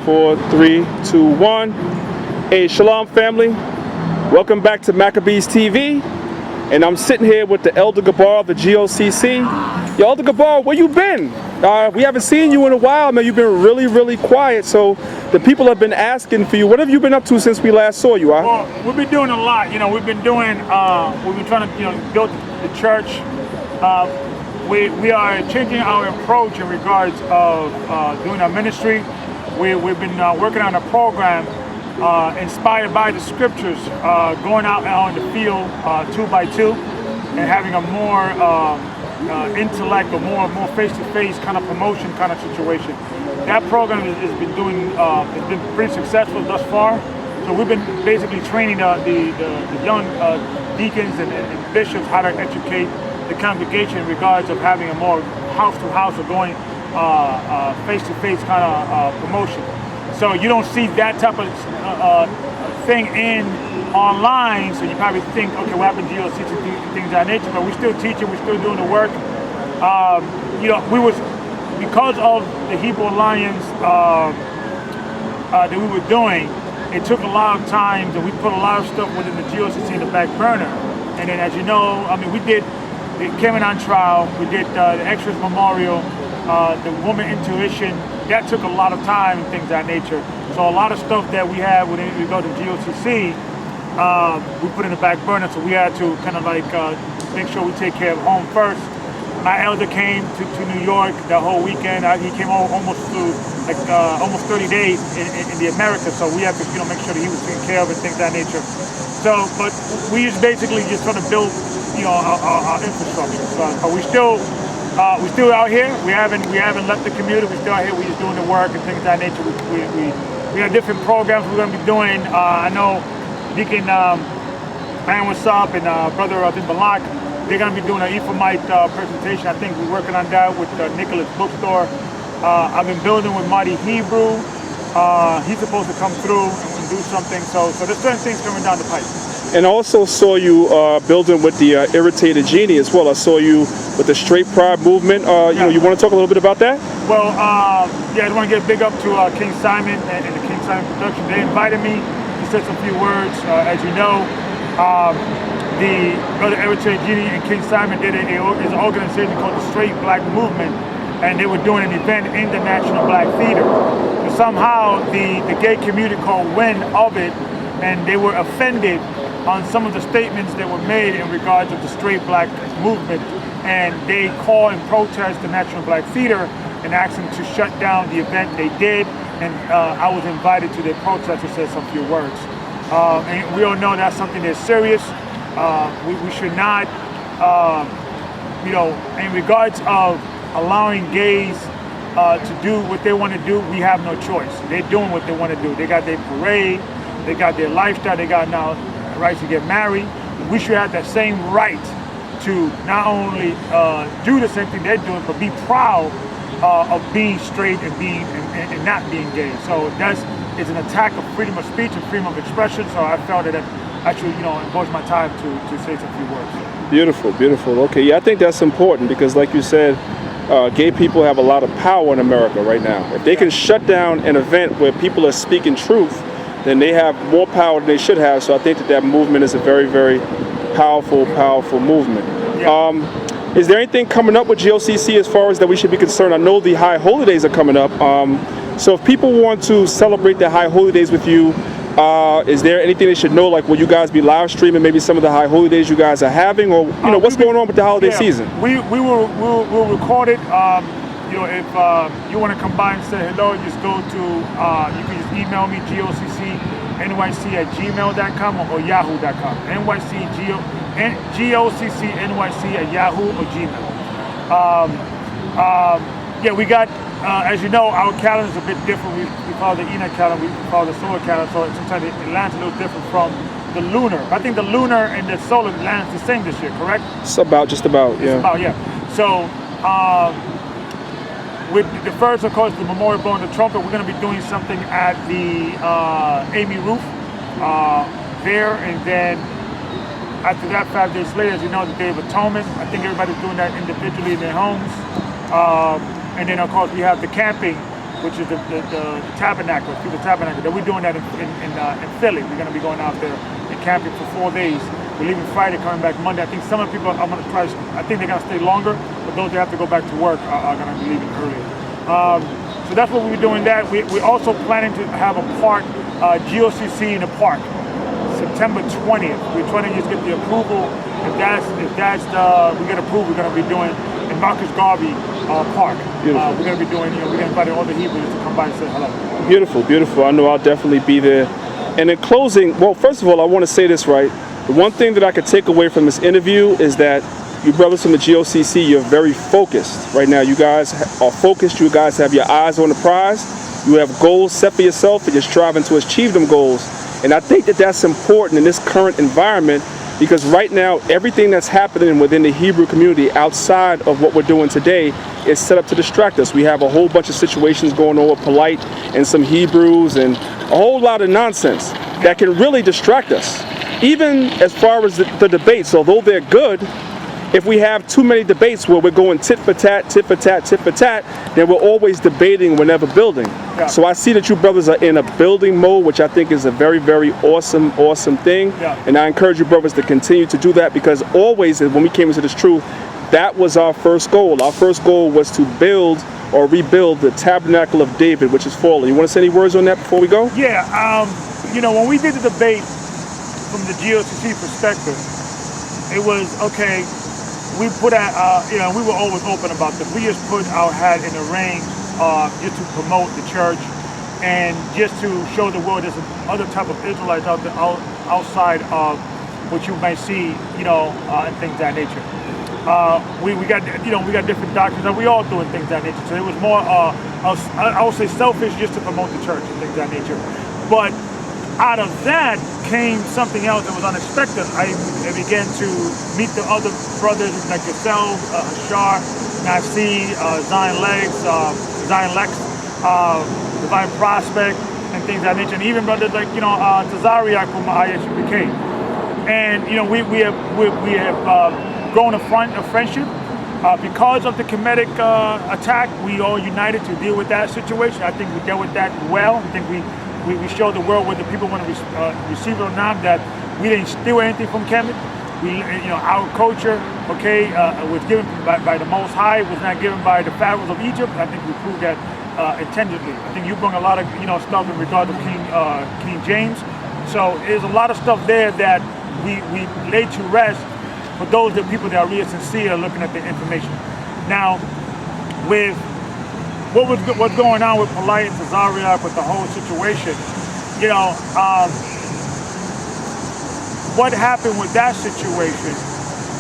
4, 3, 2, 1. Hey, Shalom family. Welcome back to Maccabees TV. And I'm sitting here with the Elder Gabar of the GOCC. Yo, Elder Gabar, where you been? We haven't seen you in a while, man. You've been really quiet. So the people have been asking for you. What have you been up to since we last saw you? Well, we've been doing a lot. We've been trying to, build the church. We are changing our approach in regards of doing our ministry. We've been working on a program inspired by the scriptures, going out on the field 2 by 2 and having a more intellect or more face-to-face kind of promotion kind of situation. That program has been pretty successful thus far. So we've been basically training the young deacons and bishops how to educate the congregation in regards of having a more house-to-house or going face-to-face kind of promotion. So you don't see that type of thing online, so you probably think, okay, what happened to GOC and things of that nature, but we're still teaching, we're still doing the work. Because of the Hebrew Alliance that we were doing, it took a lot of time, and we put a lot of stuff within the GOCC in the back burner. And then, as you know, we did the Kemenon trial, we did the Extras Memorial, the Woman Intuition. That took a lot of time and things of that nature. So a lot of stuff that we had when we go to GOCC, we put in the back burner. So we had to kind of make sure we take care of home first. My elder came to New York that whole weekend. He came almost 30 days in the Americas. So we had to make sure that he was taken care of and things of that nature. So, but we basically just trying to build our infrastructure. So we still out here. We haven't left the community. We're still out here. We're just doing the work and things of that nature. We have different programs we're going to be doing. I know Deacon Man What's Up and Brother Balak, they're going to be doing an Ephraimite presentation. I think we're working on that with Nicholas Bookstore. I've been building with Mighty Hebrew. He's supposed to come through and do something. So there's certain things coming down the pipe. And I also saw you building with the Irritated Genie as well. I saw you with the Straight Pride movement. You want to talk a little bit about that? Well, I just want to get big up to King Simon and the King Simon production. They invited me to say some few words. As you know, the Brother Irritated Genie and King Simon did an organization called the Straight Black Movement, and they were doing an event in the National Black Theater. But somehow the gay community caught wind of it, and they were offended on some of the statements that were made in regards of the straight black movement, and they called and protest the National Black Theater and asked them to shut down the event. They did, and I was invited to their protest to say some few words. And we all know that's something that's serious. We should not, in regards of allowing gays to do what they want to do, we have no choice. They're doing what they want to do. They got their parade, they got their lifestyle, they got now right to get married. We should have that same right to not only do the same thing they're doing, but be proud of being straight and not being gay. So it's an attack of freedom of speech and freedom of expression. So I felt that I should, invest my time to say some few words. Beautiful. Okay, yeah, I think that's important because, like you said, gay people have a lot of power in America right now. If they can shut down an event where people are speaking truth, then they have more power than they should have. So I think that movement is a very powerful movement. Yeah. Is there anything coming up with GOCC as far as that we should be concerned? I know the high holy days are coming up. So if people want to celebrate the high holy days with you, is there anything they should know? Like, will you guys be live streaming maybe some of the high holy days you guys are having, or what's going on with the holiday season? We'll record it. If you want to come by and say hello, just go to, you can just email me, goccnyc@gmail.com or yahoo.com. goccnyc@yahoo or Gmail. We got, as you know, our calendar is a bit different. We follow the Enoch calendar, we follow the solar calendar, so sometimes it lands a little different from the lunar. I think the lunar and the solar lands the same this year, correct? It's just about, yeah. So, with the first, of course, the Memorial Blowing the Trumpet, we're going to be doing something at the Amy Roof there, and then after that, 5 days later, as you know, the Day of Atonement. I think everybody's doing that individually in their homes. And then, of course, we have the camping which is the tabernacle, through the tabernacle. That we're doing that in Philly. We're going to be going out there and camping for 4 days. We're leaving Friday, coming back Monday. I think some of the people I'm going to try. I think they're going to stay longer, but those that have to go back to work are going to be leaving earlier. So that's what we're doing. That we're also planning to have a park, GOCC in the park, September 20th. We're trying to just get the approval. If we get approved, we're going to be doing in Marcus Garvey Park. We're going to be doing. We're going to invite all the Hebrews to come by and say hello. Beautiful, beautiful. I know I'll definitely be there. And in closing, well, first of all, I want to say this right. The one thing that I could take away from this interview is that you brothers from the GOCC, you're very focused right now. You guys are focused. You guys have your eyes on the prize. You have goals set for yourself, and you're striving to achieve them goals. And I think that that's important in this current environment, because right now, everything that's happening within the Hebrew community outside of what we're doing today is set up to distract us. We have a whole bunch of situations going on with Polite and some Hebrews and a whole lot of nonsense that can really distract us. Even as far as the debates, although they're good, if we have too many debates where we're going tit for tat, tit for tat, tit for tat, then we're always debating, we're never building. Yeah. So I see that you brothers are in a building mode, which I think is a very, very awesome thing. Yeah. And I encourage you brothers to continue to do that, because always when we came into this truth, that was our first goal. Our first goal was to build or rebuild the tabernacle of David, which is fallen. You want to say any words on that before we go? Yeah, when we did the debate from the GOCC perspective, it was, okay, we put out, we were always open about this. We just put our hat in the ring just to promote the church and just to show the world there's other type of Israelites out there, outside of what you might see, and things of that nature. We got different doctrines, and we all doing things of that nature. So it was more, I would say, selfish just to promote the church and things of that nature. But out of that came something else that was unexpected. I began to meet the other brothers like yourself, Hashar, Nasi, Zion Lex, Divine Prospect, and things of that nature. And even brothers like, Tazariak from ISUPK. And, we have grown a friendship. Because of the Kemetic attack, we all united to deal with that situation. I think we dealt with that well. I think we showed the world, whether people want to receive it or not, that we didn't steal anything from Kemet. Our culture, was given by the Most High, was not given by the pharaohs of Egypt. I think we proved that intentionally. I think you bring a lot of stuff in regard to King James. So there's a lot of stuff there that we laid to rest for those people that are really sincere looking at the information. Now, with what's going on with Polite and Tazaria, with the whole situation, what happened with that situation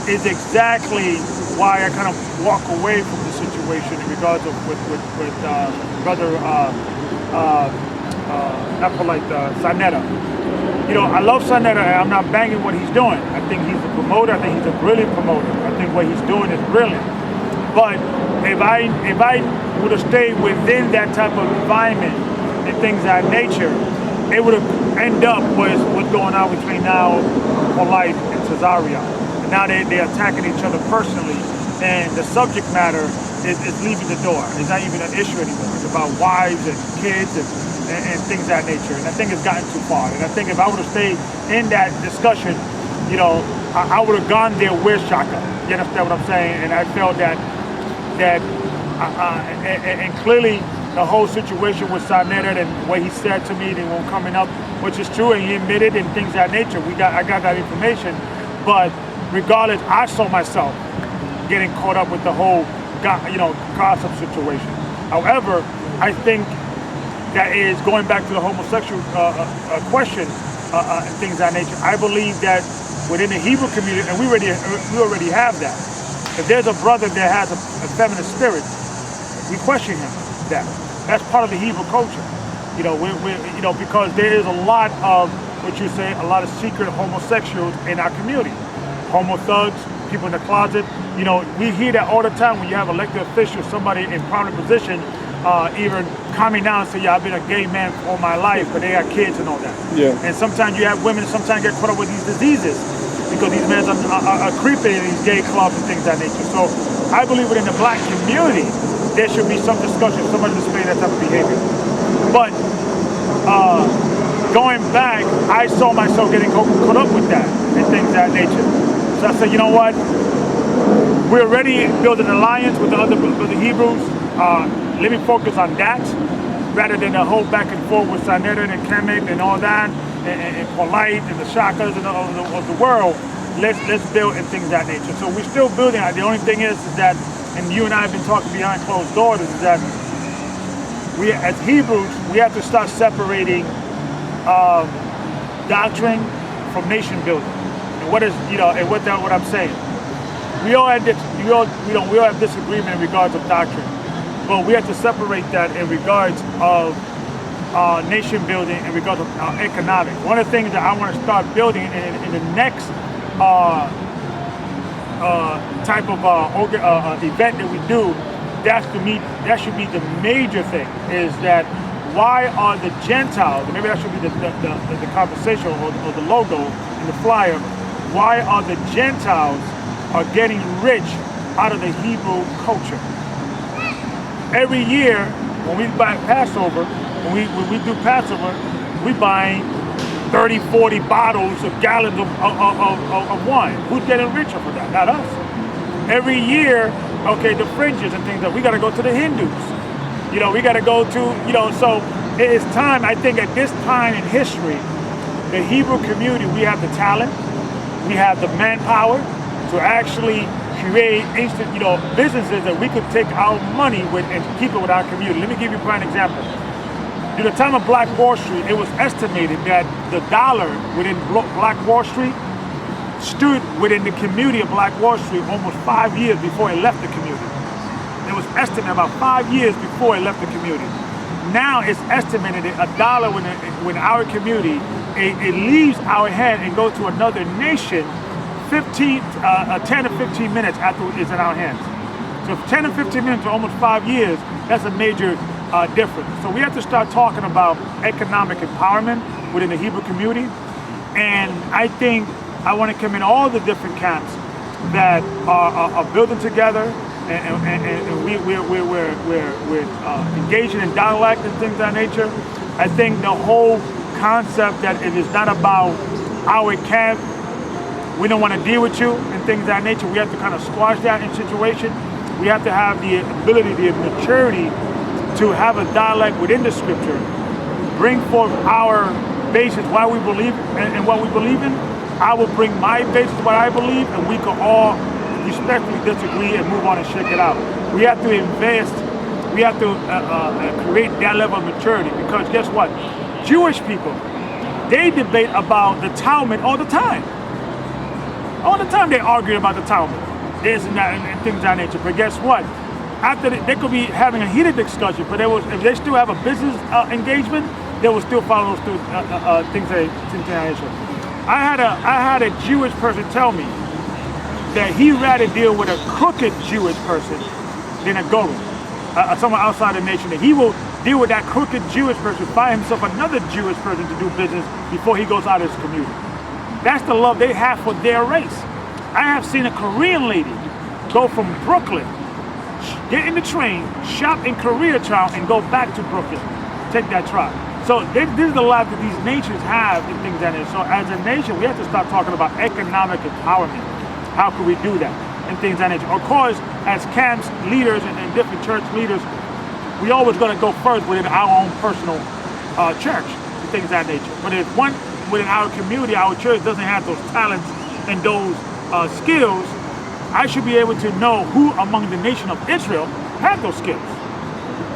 is exactly why I kind of walk away from the situation in regards of with brother not Polite, Sanetta. I love Sanetta, and I'm not banging what he's doing. I think he's a promoter. I think he's a brilliant promoter. I think what he's doing is brilliant. But if I would have stayed within that type of environment and things of that nature, it would have ended up with what's going on between now Polite and Tazaria. And now they're attacking each other personally, and the subject matter is leaving the door. It's not even an issue anymore. It's about wives and kids and things of that nature. And I think it's gotten too far. And I think if I would have stayed in that discussion, I would have gone there with Shaka. You understand what I'm saying? And I felt that and clearly the whole situation with Sanetta and what he said to me when coming up, which is true, and he admitted and things of that nature. I got that information, but regardless, I saw myself getting caught up with the whole gossip situation. However, I think that is going back to the homosexual question and things of that nature. I believe that within the Hebrew community, and we already have that. If there's a brother that has a feminine spirit, we question him. That's part of the Hebrew culture. Because there is a lot of a lot of secret homosexuals in our community. Homo thugs, people in the closet. We hear that all the time when you have elected officials, somebody in prominent position, even coming down and say, yeah, I've been a gay man all my life, but they got kids and all that. Yeah. And sometimes you have women sometimes get caught up with these diseases because these men are creeping in these gay clubs and things of that nature. So I believe within the black community, there should be some discussion, somebody displaying that type of behavior. But going back, I saw myself getting caught up with that and things of that nature. So I said, you know what? We're already building an alliance with the Hebrews. Let me focus on that rather than the whole back and forth with Sanhedrin and Kemet and all that, and Polite and the Shakas and of the world. Let's build and things of that nature. So we're still building. The only thing is that, and you and I have been talking behind closed doors, is that we, as Hebrews, we have to start separating doctrine from nation building. And what is, and what I'm saying. We all have we all have disagreement in regards of doctrine, but we have to separate that in regards of nation building, in regards of economics. One of the things that I want to start building in the next type of event that we do, that should be the major thing, is that why are the Gentiles, maybe that should be the conversation or the logo in the flyer, why are the Gentiles are getting rich out of the Hebrew culture? Every year when we buy Passover, when we do Passover, we buy 30, 40 bottles of gallons of wine. Who's getting richer for that? Not us. Every year, okay, the fringes and things, that we got to go to the Hindus. We got to go to, so it is time, I think at this time in history, the Hebrew community, we have the talent, we have the manpower to actually create instant, businesses that we could take our money with and keep it with our community. Let me give you a prime example. During the time of Black Wall Street, it was estimated that the dollar within Black Wall Street stood within the community of Black Wall Street almost 5 years before it left the community. It was estimated about 5 years before it left the community. Now it's estimated that a dollar when our community, it leaves our hand and goes to another nation 10 to 15 minutes after it's in our hands. So 10 to 15 minutes for almost 5 years, that's a major difference. So we have to start talking about economic empowerment within the Hebrew community. And I think I want to commend all the different camps that are building together, and we're engaging in dialect and things of that nature. I think the whole concept that it is not about our camp, we don't want to deal with you and things of that nature. We have to kind of squash that in situation. We have to have the ability, the maturity to have a dialect within the scripture, bring forth our basis, why we believe and what we believe in. I will bring my basis, what I believe, and we can all respectfully disagree and move on and shake it out. We have to invest, we have to create that level of maturity, because guess what? Jewish people, they debate about the Talmud all the time. All the time they argue about the Talmud, this and that and things of that nature. But guess what? After they could be having a heated discussion, but if they still have a business engagement, they will still follow those things of that nature. I had a Jewish person tell me that he'd rather deal with a crooked Jewish person than a goru, someone outside the nation. That he will deal with that crooked Jewish person, find himself another Jewish person to do business before he goes out of his community. That's the love they have for their race. I have seen a Korean lady go from Brooklyn, get in the train, shop in Koreatown, and go back to Brooklyn, take that tribe. So this is the life that these nations have and things like that. So as a nation, we have to start talking about economic empowerment. How can we do that? And things like that. Of course, as camps leaders and different church leaders, we always going to go first within our own personal church and things of that nature. But if one within our community, our church doesn't have those talents and those skills, I should be able to know who among the nation of Israel have those skills.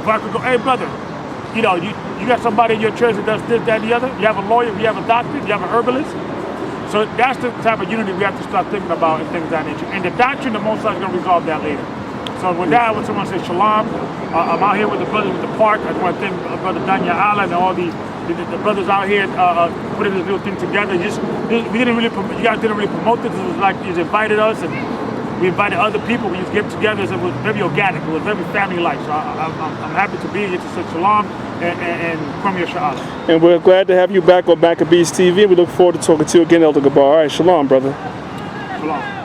If I could go, hey brother, you got somebody in your church that does this, that, and the other. You have a lawyer, you have a doctor, you have an herbalist. So that's the type of unity we have to start thinking about and things of that nature. And the doctrine, the most likely is going to resolve that later. So with that, I would want to say shalom. I'm out here with the brothers at the park. I just want to thank Brother Danya Allah and all the brothers out here putting this little thing together. You guys didn't really promote this. It was like you just invited us, and we invited other people. We just get together. So it was very organic. It was very family-like. So I'm happy to be here to say shalom and from your sha'ala. And we're glad to have you back on Maccabees TV. We look forward to talking to you again, Elder Gabar. All right, shalom, brother. Shalom.